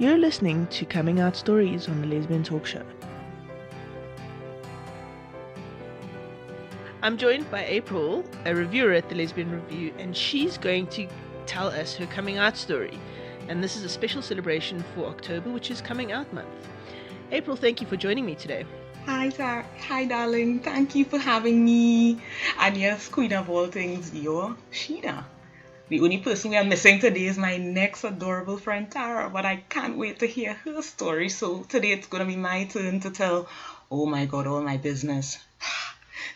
You're listening to Coming Out Stories on the Lesbian Talk Show. I'm joined by April, a reviewer at the Lesbian Review, and she's going to tell us her coming out story. And this is a special celebration for October, which is Coming Out Month. April, thank you for joining me today. Hi, darling. Thank you for having me. And yes, queen of all things, you're Sheena. The only person we are missing today is my next adorable friend Tara, but I can't wait to hear her story. So today it's going to be my turn to tell, oh my God, all my business.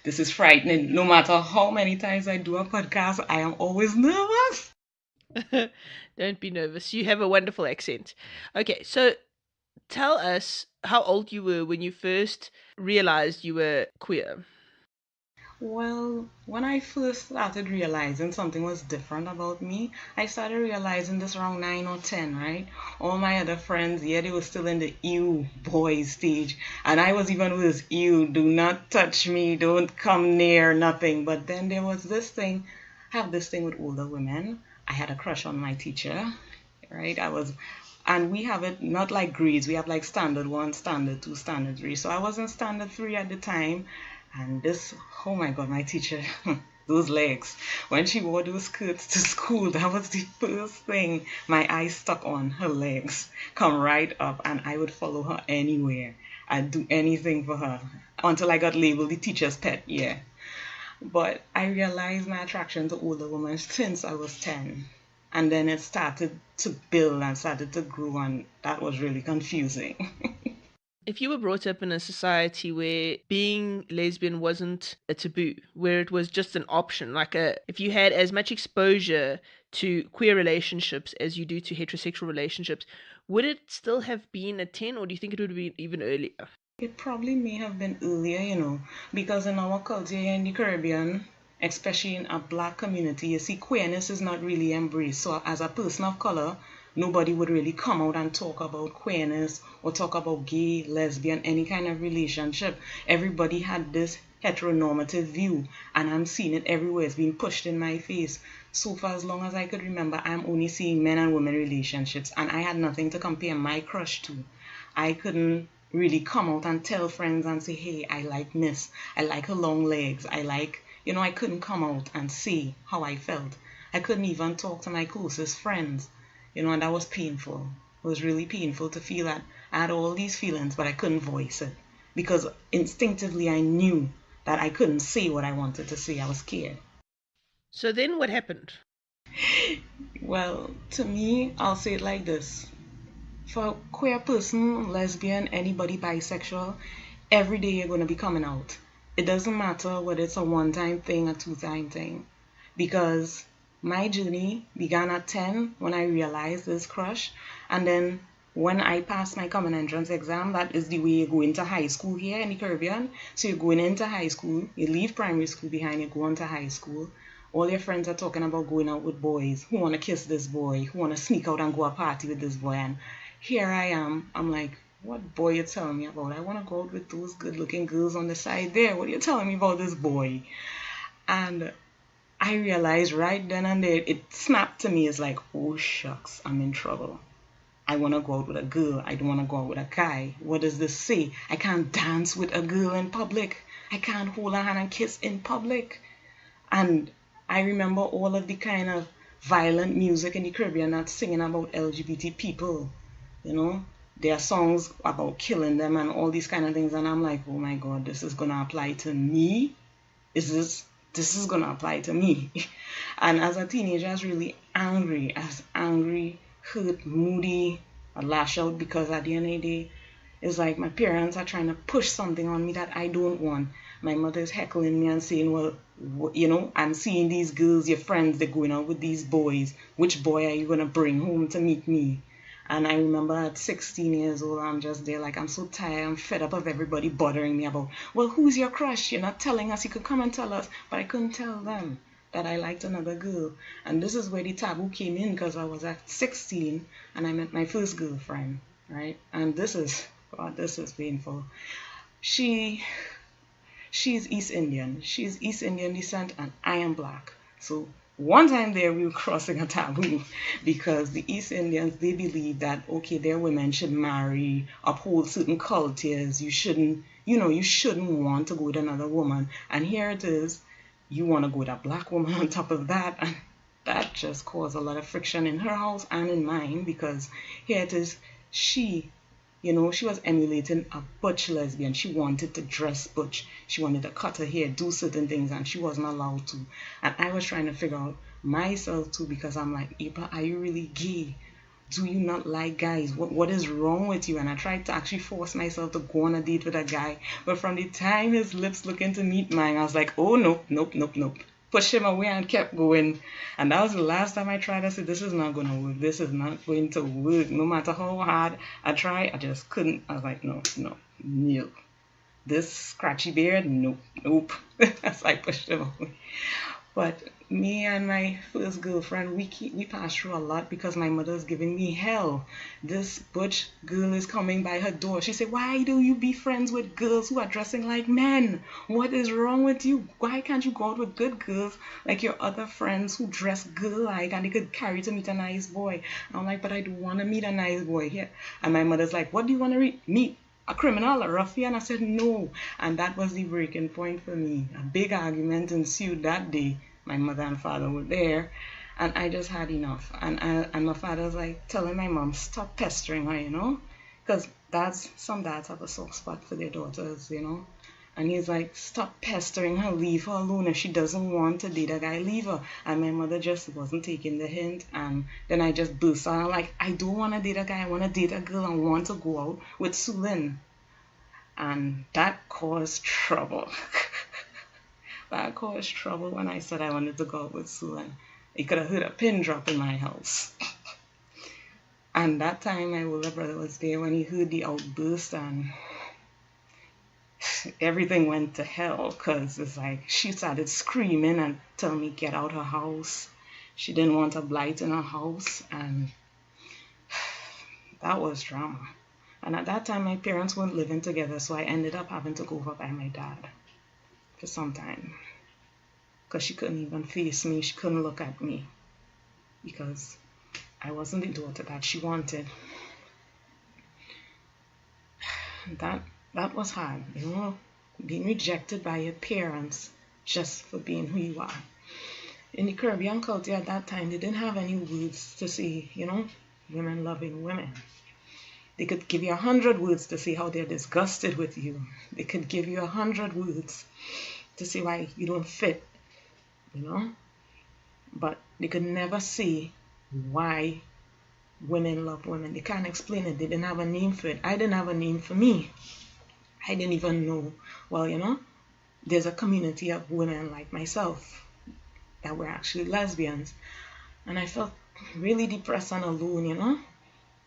This is frightening. No matter how many times I do a podcast, I am always nervous. Don't be nervous. You have a wonderful accent. Okay, so tell us how old you were when you first realized you were queer. Well, when I first started realizing something was different about me, I started realizing this around 9 or 10, right? All my other friends, yeah, they were still in the ew boy stage. And I was even with this ew, do not touch me, don't come near, nothing. But then there was this thing, I have this thing with older women. I had a crush on my teacher, right? And we have it not like grades. We have like standard 1, standard 2, standard 3. So I was in standard 3 at the time. And this, oh my God, my teacher, those legs. When she wore those skirts to school, that was the first thing my eyes stuck on, her legs. Come right up, and I would follow her anywhere. I'd do anything for her until I got labeled the teacher's pet, yeah. But I realized my attraction to older women since I was 10. And then it started to build and started to grow, and that was really confusing. If you were brought up in a society where being lesbian wasn't a taboo, where it was just an option, if you had as much exposure to queer relationships as you do to heterosexual relationships, would it still have been a 10, or do you think it would have been even earlier? It probably may have been earlier, because in our culture in the Caribbean, especially in a black community, you see, queerness is not really embraced. So as a person of color, nobody would really come out and talk about queerness or talk about gay, lesbian, any kind of relationship. Everybody had this heteronormative view, and I'm seeing it everywhere. It's being pushed in my face. So for as long as I could remember, I'm only seeing men and women relationships, and I had nothing to compare my crush to. I couldn't really come out and tell friends and say, hey, I like Miss. I like her long legs. I couldn't come out and say how I felt. I couldn't even talk to my closest friends, and that was painful. It was really painful to feel that I had all these feelings, but I couldn't voice it because instinctively I knew that I couldn't say what I wanted to say. I was scared. So then what happened? Well, to me, I'll say it like this. For a queer person, lesbian, anybody bisexual, every day you're going to be coming out. It doesn't matter whether it's a one-time thing or two-time thing. Because my journey began at 10 when I realized this crush. And then when I passed my common entrance exam, that is the way you go into high school here in the Caribbean. So you're going into high school, you leave primary school behind, you go into high school. All your friends are talking about going out with boys. Who want to kiss this boy? Who want to sneak out and go a party with this boy? And here I am. I'm like, what boy you telling me about? I want to go out with those good-looking girls on the side there. What are you telling me about this boy? And I realized right then and there, it snapped to me. It's like, oh shucks, I'm in trouble. I want to go out with a girl. I don't want to go out with a guy. What does this say? I can't dance with a girl in public. I can't hold her hand and kiss in public. And I remember all of the kind of violent music in the Caribbean that's singing about LGBT people. There are songs about killing them and all these kind of things. And I'm like, oh my God, this is going to apply to me? This is going to apply to me? And as a teenager, I was really angry. I was angry, hurt, moody. I lash out because at the end of the day, it's like my parents are trying to push something on me that I don't want. My mother is heckling me and saying, well, I'm seeing these girls, your friends, they're going out with these boys. Which boy are you going to bring home to meet me? And I remember at 16 years old, I'm just there like, I'm so tired, I'm fed up of everybody bothering me about, well, who's your crush? You're not telling us, you could come and tell us. But I couldn't tell them that I liked another girl. And this is where the taboo came in, because I was at 16 and I met my first girlfriend, right? And this is painful. She's East Indian. She's East Indian descent and I am black. So One time there, we were crossing a taboo because the East Indians, they believe that, okay, their women should marry, uphold certain cultures. You shouldn't, you shouldn't want to go with another woman. And here it is, you want to go with a black woman on top of that. And that just caused a lot of friction in her house and in mine because here it is, she was emulating a butch lesbian. She wanted to dress butch. She wanted to cut her hair, do certain things, and she wasn't allowed to. And I was trying to figure out myself too because I'm like, April, are you really gay? Do you not like guys? What is wrong with you? And I tried to actually force myself to go on a date with a guy. But from the time his lips looking to meet mine, I was like, oh, nope, nope, nope, nope. Pushed him away and kept going. And that was the last time I tried. I said, this is not going to work. This is not going to work. No matter how hard I tried, I just couldn't. I was like, no, no, no. This scratchy beard, nope, nope. So I pushed him away. But me and my first girlfriend, we passed through a lot because my mother's giving me hell. This butch girl is coming by her door. She said, why do you be friends with girls who are dressing like men? What is wrong with you? Why can't you go out with good girls like your other friends who dress girl-like and they could carry to meet a nice boy? I'm like, but I do want to meet a nice boy here. And my mother's like, what do you want to meet? A criminal, a ruffian? I said no. And that was the breaking point for me. A big argument ensued that day. My mother and father were there, and I just had enough. And my father was like telling my mom, stop pestering her, because some dads have a soft spot for their daughters. And he's like, stop pestering her, leave her alone. If she doesn't want to date a guy, leave her. And my mother just wasn't taking the hint. And then I just burst out. I'm like, I don't want to date a guy. I want to date a girl. I want to go out with Sulin. And that caused trouble. That caused trouble when I said I wanted to go out with Sulin. You could have heard a pin drop in my house. And that time my older brother was there when he heard the outburst, and everything went to hell because it's like she started screaming and telling me get out her house. She didn't want a blight in her house, and that was drama. And at that time my parents weren't living together, so I ended up having to go over by my dad for some time because she couldn't even face me. She couldn't look at me because I wasn't the daughter that she wanted. That was hard, being rejected by your parents just for being who you are. In the Caribbean culture at that time, they didn't have any words to say, women loving women. They could give you 100 words to say how they're disgusted with you. They could give you 100 words to say why you don't fit, But they could never say why women love women. They can't explain it. They didn't have a name for it. I didn't have a name for me. I didn't even know. Well, there's a community of women like myself that were actually lesbians. And I felt really depressed and alone,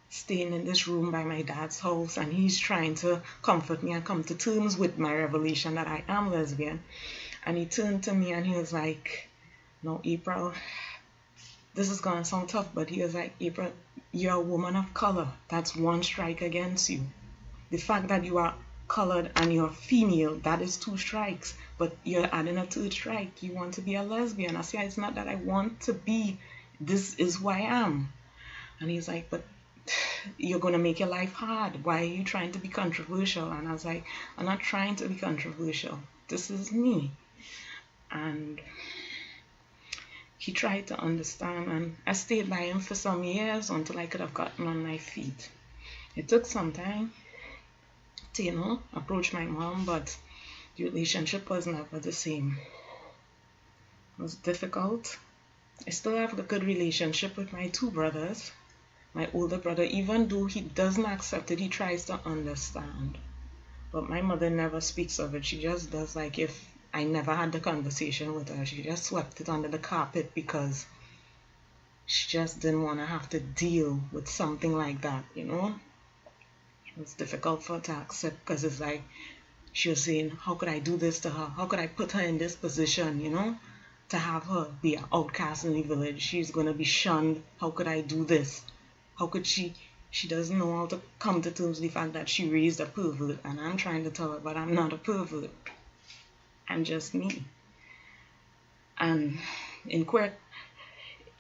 staying in this room by my dad's house, and he's trying to comfort me and come to terms with my revelation that I am lesbian. And he turned to me and he was like, no, April, this is going to sound tough, but he was like, April, you're a woman of color. That's one strike against you. The fact that you are colored and you're female, that is 2 strikes, but you're adding a 3rd strike. You want to be a lesbian. I say, it's not that I want to be, this is who I am. And he's like, but you're going to make your life hard. Why are you trying to be controversial? And I was like, I'm not trying to be controversial. This is me. And he tried to understand, and I stayed by him for some years until I could have gotten on my feet. It took some time to, approach my mom, but the relationship was never the same. It was difficult. I still have a good relationship with my 2 brothers. My older brother, even though he doesn't accept it, he tries to understand. But my mother never speaks of it. She just does like if I never had the conversation with her. She just swept it under the carpet because she just didn't want to have to deal with something like that, It was difficult for her to accept because it's like she was saying, how could I do this to her? How could I put her in this position, to have her be an outcast in the village? She's going to be shunned. How could I do this? How could she doesn't know how to come to terms with the fact that she raised a pervert, and I'm trying to tell her, but I'm not a pervert. I'm just me. And in queer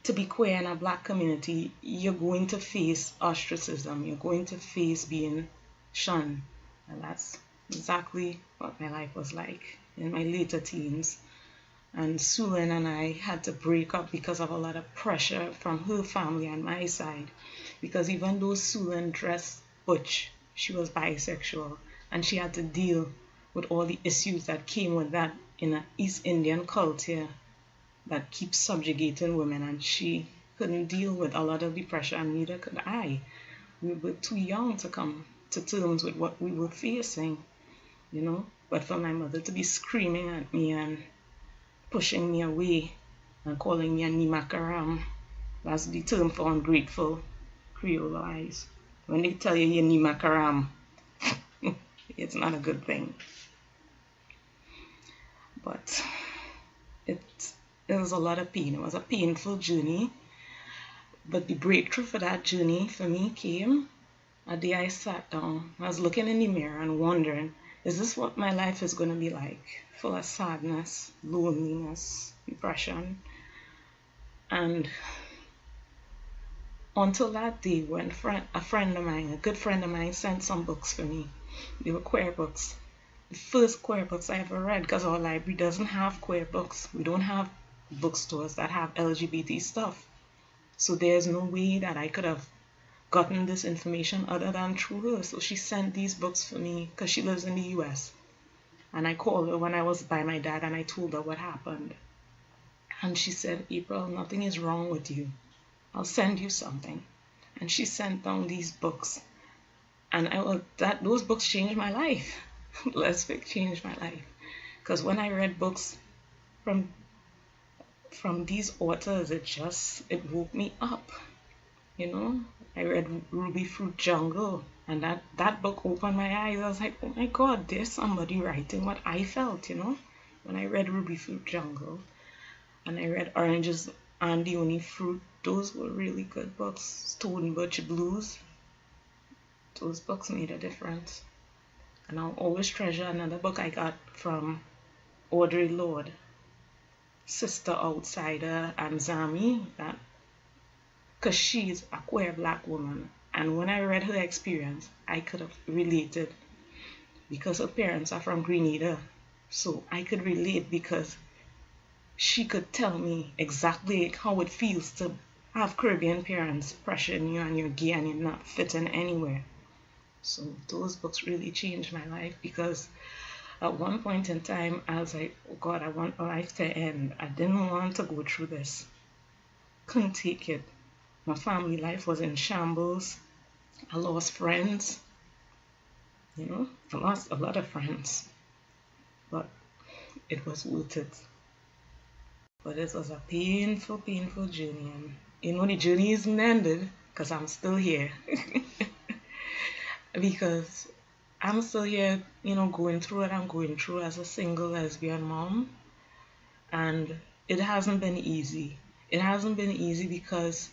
to be queer in a black community, you're going to face ostracism. You're going to face being shunned. And that's exactly what my life was like in my later teens. And Sulan and I had to break up because of a lot of pressure from her family and my side. Because even though Sulan dressed butch, she was bisexual. And she had to deal with all the issues that came with that in an East Indian culture that keeps subjugating women, and she couldn't deal with a lot of the pressure, and neither could I. We were too young to come to terms with what we were facing, you know. But for my mother to be screaming at me and pushing me away and calling me a nimakaram, that's the term for ungrateful Creole eyes. When they tell you you're nimakaram, it's not a good thing. But it was a lot of pain. It was a painful journey. But the breakthrough for that journey for me came a day I sat down. I was looking in the mirror and wondering, is this what my life is going to be like? Full of sadness, loneliness, depression. And until that day when a friend of mine, a good friend of mine, sent some books for me. They were queer books. The first queer books I ever read, because our library doesn't have queer books. We don't have bookstores that have LGBT stuff. So there's no way that I could have gotten this information other than through her. So she sent these books for me because she lives in the US. And I called her when I was by my dad and I told her what happened. And she said, April, nothing is wrong with you. I'll send you something. And she sent down these books. And those books changed my life. Lesbian changed my life. Because when I read books from these authors, it woke me up. You know, I read Ruby Fruit Jungle, and that book opened my eyes. I was like, oh my God, there's somebody writing what I felt, you know, when I read Ruby Fruit Jungle. And I read Oranges and the Only Fruit. Those were really good books. Stone Birch Blues. Those books made a difference. And I'll always treasure another book I got from Audre Lorde, Sister Outsider and Zami, because she's a queer black woman. And when I read her experience, I could have related because her parents are from Grenada. So I could relate because she could tell me exactly how it feels to have Caribbean parents pressuring you and you're gay and you're not fitting anywhere. So those books really changed my life because at one point in time, I was like, oh God, I want my life to end. I didn't want to go through this. Couldn't take it. My family life was in shambles. I lost friends. You know, I lost a lot of friends. But it was worth it. But it was a painful, painful journey. And you know, the journey isn't ended because I'm still here. Because I'm still here, you know, going through what I'm going through as a single lesbian mom. And it hasn't been easy. It hasn't been easy because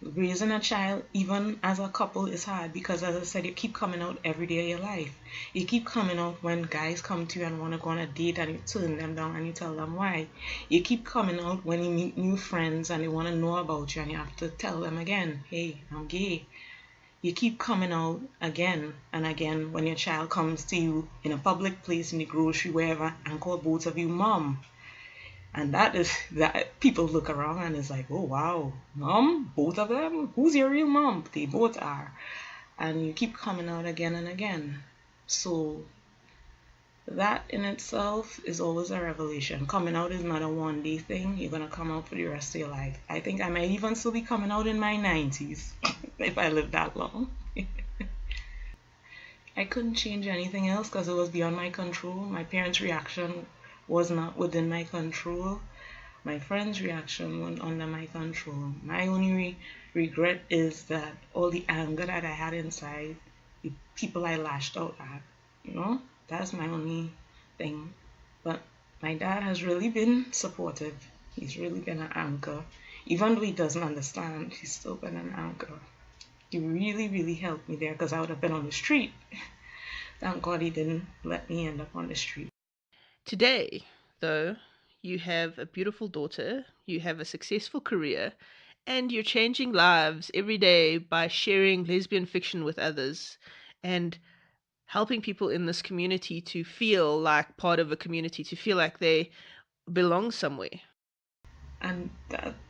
raising a child, even as a couple, is hard because, as I said, you keep coming out every day of your life. You keep coming out when guys come to you and want to go on a date and you turn them down and you tell them why. You keep coming out when you meet new friends and they want to know about you and you have to tell them again, hey, I'm gay. You keep coming out again and again when your child comes to you in a public place, in the grocery, wherever, and call both of you mom. And that people look around and it's like, oh wow, mom, both of them? Who's your real mom? They both are. And you keep coming out again and again. So that in itself is always a revelation. Coming out is not a one-day thing. You're going to come out for the rest of your life. I think I might even still be coming out in my 90s if I live that long. I couldn't change anything else because it was beyond my control. My parents' reaction was not within my control. My friends' reaction was under my control. My only regret is that all the anger that I had inside, the people I lashed out at, you know, that's my only thing. But my dad has really been supportive. He's really been an anchor. Even though he doesn't understand, he's still been an anchor. He really, really helped me there because I would have been on the street. Thank God he didn't let me end up on the street. Today, though, you have a beautiful daughter, you have a successful career, and you're changing lives every day by sharing lesbian fiction with others and helping people in this community to feel like part of a community, to feel like they belong somewhere. And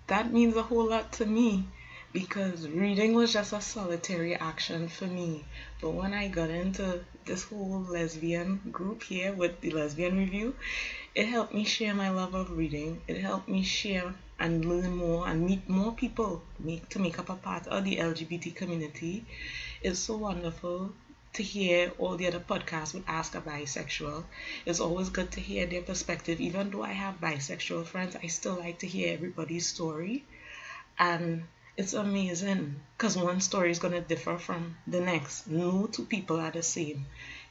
that means a whole lot to me because reading was just a solitary action for me. But when I got into this whole lesbian group here with the Lesbian Review, it helped me share my love of reading. It helped me share and learn more and meet more people to make up a part of the LGBT community. It's so wonderful to hear all the other podcasts with Ask a Bisexual. It's always good to hear their perspective. Even though I have bisexual friends, I still like to hear everybody's story. And it's amazing because one story is going to differ from the next. No two people are the same.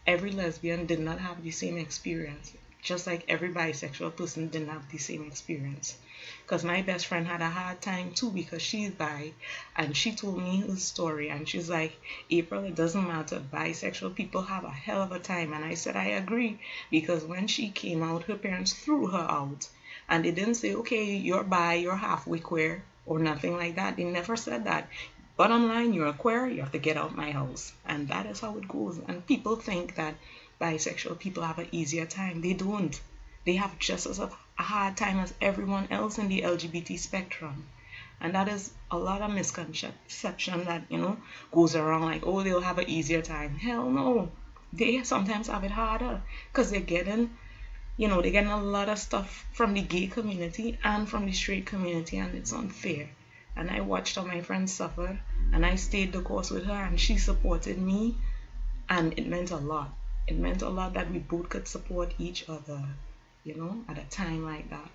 Every lesbian did not have the same experience, just like every bisexual person didn't have the same experience. Because my best friend had a hard time too because she's bi, and she told me her story, and she's like, April, it doesn't matter, bisexual people have a hell of a time. And I said I agree, because when she came out, her parents threw her out, and they didn't say, okay, you're bi, you're halfway queer, or nothing like that. They never said that. Bottom line, you're a queer, you have to get out my house. And that is how it goes. And people think that bisexual people have an easier time. They don't. They have just as a hard time as everyone else in the LGBT spectrum. And that is a lot of misconception that, goes around like, oh, they'll have an easier time. Hell no. They sometimes have it harder because they're getting a lot of stuff from the gay community and from the straight community, and it's unfair. And I watched how my friend suffered, and I stayed the course with her, and she supported me, and it meant a lot. It meant a lot that we both could support each other, at a time like that.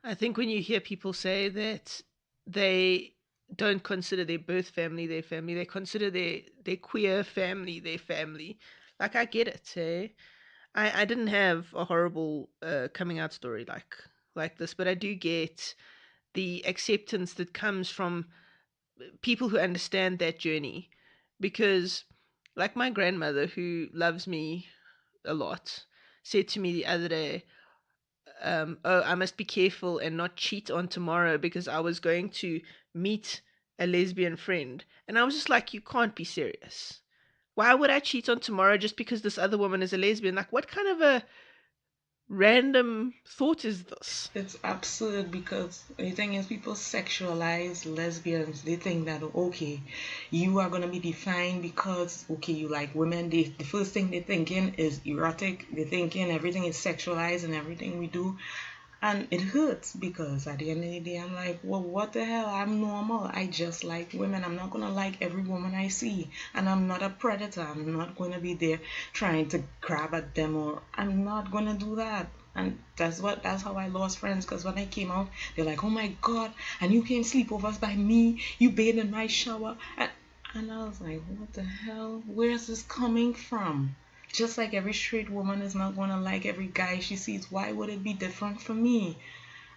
I think when you hear people say that they don't consider their birth family their family, they consider their queer family their family. Like, I get it, eh? I didn't have a horrible coming out story like this, but I do get the acceptance that comes from people who understand that journey. Because, like my grandmother, who loves me a lot, said to me the other day, oh, I must be careful and not cheat on tomorrow because I was going to meet a lesbian friend. And I was just like, you can't be serious. Why would I cheat on tomorrow just because this other woman is a lesbian? Like, what kind of a random thought is this? It's absurd because the thing is, people sexualize lesbians. They think that, okay, you are going to be defined because, okay, you like women. The first thing they're thinking is erotic. They're thinking everything is sexualized and everything we do. And it hurts because at the end of the day, I'm like, well, what the hell? I'm normal. I just like women. I'm not going to like every woman I see. And I'm not a predator. I'm not going to be there trying to grab at them, or I'm not going to do that. And that's how I lost friends, because when I came out, they're like, oh my God, and you came sleepovers by me. You bathed in my shower. And I was like, what the hell? Where is this coming from? Just like every straight woman is not going to like every guy she sees, why would it be different for me?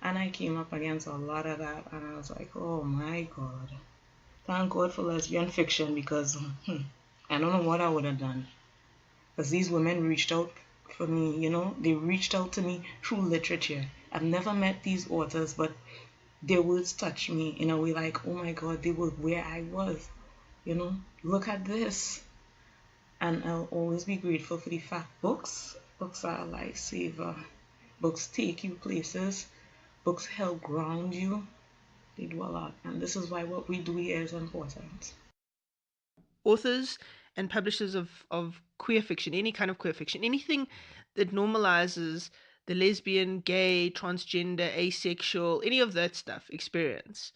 And I came up against a lot of that, and I was like, oh my God. Thank God for lesbian fiction, because I don't know what I would have done. Because these women reached out for me, they reached out to me through literature. I've never met these authors, but their words touched me in a way like, oh my God, they were where I was. Look at this. And I'll always be grateful for the fact books are a lifesaver. Books take you places. Books help ground you. They do a lot. And this is why what we do here is important. Authors and publishers of queer fiction, any kind of queer fiction, anything that normalizes the lesbian, gay, transgender, asexual, any of that stuff experience,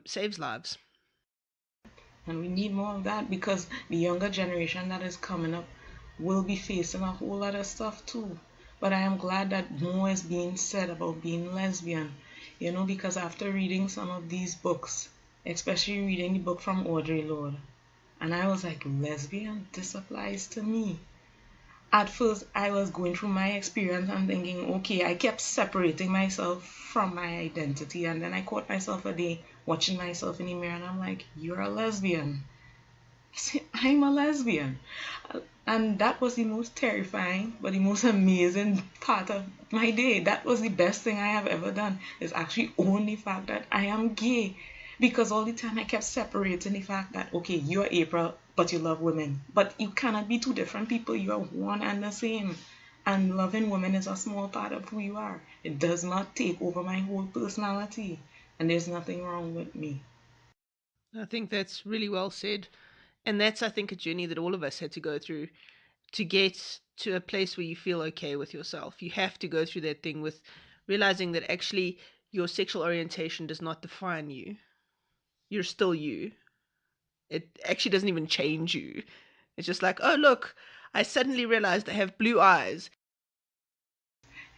saves lives. And we need more of that because the younger generation that is coming up will be facing a whole lot of stuff too. But I am glad that more is being said about being lesbian, because after reading some of these books, especially reading the book from Audre Lorde, and I was like, lesbian? This applies to me. At first, I was going through my experience and thinking, okay, I kept separating myself from my identity, and then I caught myself a day watching myself in the mirror, and I'm like, you're a lesbian. say, I'm a lesbian. And that was the most terrifying but the most amazing part of my day. That was the best thing I have ever done, is actually own the fact that I am gay. Because all the time I kept separating the fact that, okay, you're April, but you love women. But you cannot be two different people. You are one and the same. And loving women is a small part of who you are. It does not take over my whole personality. And there's nothing wrong with me. I think that's really well said. And that's, I think, a journey that all of us had to go through to get to a place where you feel okay with yourself. You have to go through that thing with realizing that actually your sexual orientation does not define you. You're still you. It actually doesn't even change you. It's just like, oh, look, I suddenly realized I have blue eyes.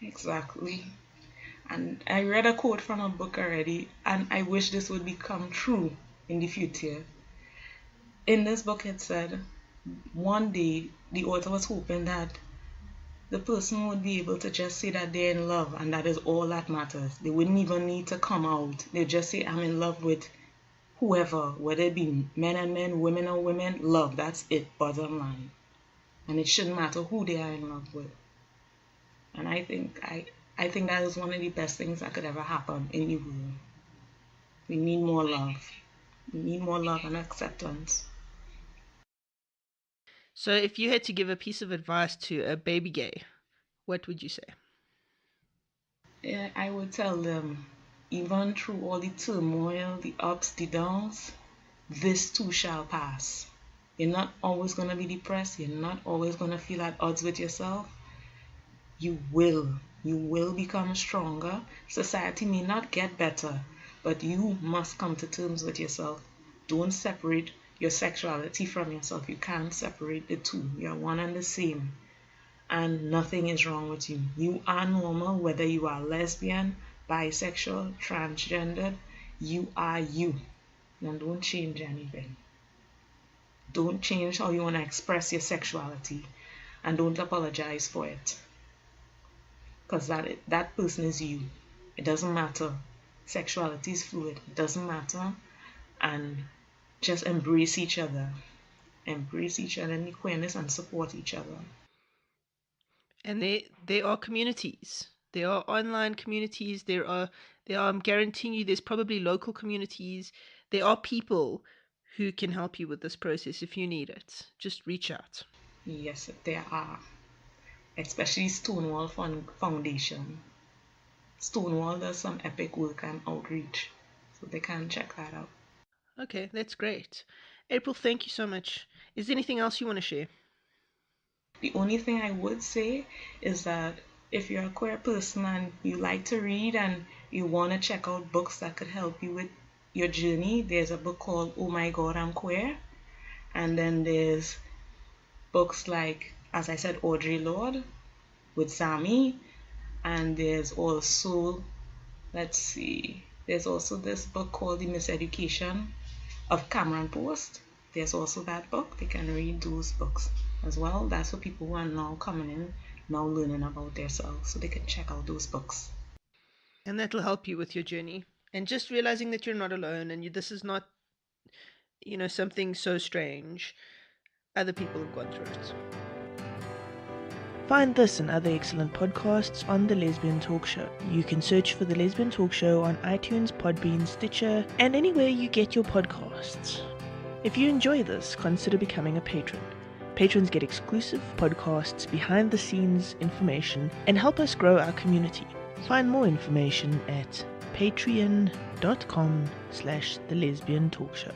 Exactly. And I read a quote from a book already, and I wish this would become true in the future. In this book, it said one day the author was hoping that the person would be able to just say that they're in love, and that is all that matters. They wouldn't even need to come out. They'd just say, I'm in love with whoever, whether it be men and men, women or women, love. That's it, bottom line. And it shouldn't matter who they are in love with. And I think that is one of the best things that could ever happen in the world. We need more love. We need more love and acceptance. So if you had to give a piece of advice to a baby gay, what would you say? Yeah, I would tell them, even through all the turmoil, the ups, the downs, this too shall pass. You're not always going to be depressed. You're not always going to feel at odds with yourself. You will. You will become stronger. Society may not get better, but you must come to terms with yourself. Don't separate your sexuality from yourself. You can't separate the two. You're one and the same. And nothing is wrong with you. You are normal, whether you are lesbian, bisexual, transgendered. You are you. And don't change anything. Don't change how you want to express your sexuality. And don't apologize for it. Because that person is you. It doesn't matter. Sexuality is fluid. It doesn't matter. And just embrace each other. Embrace each other in the queerness and support each other. And there are communities. There are online communities. I'm guaranteeing you, there's probably local communities. There are people who can help you with this process if you need it. Just reach out. Yes, there are. Especially Stonewall Foundation. Stonewall does some epic work and outreach, so they can check that out. Okay, that's great. April, thank you so much. Is there anything else you want to share? The only thing I would say is that if you're a queer person and you like to read and you want to check out books that could help you with your journey, there's a book called Oh My God, I'm Queer. And then there's books like, as I said, Audre Lorde with Sami. And there's also, there's also this book called The Miseducation of Cameron Post. There's also that book. They can read those books as well. That's for people who are now coming in, now learning about themselves, so they can check out those books. And that'll help you with your journey. And just realizing that you're not alone and this is not, something so strange. Other people have gone through it. Find this and other excellent podcasts on The Lesbian Talk Show. You can search for The Lesbian Talk Show on iTunes, Podbean, Stitcher, and anywhere you get your podcasts. If you enjoy this, consider becoming a patron. Patrons get exclusive podcasts, behind-the-scenes information, and help us grow our community. Find more information at patreon.com/thelesbiantalkshow.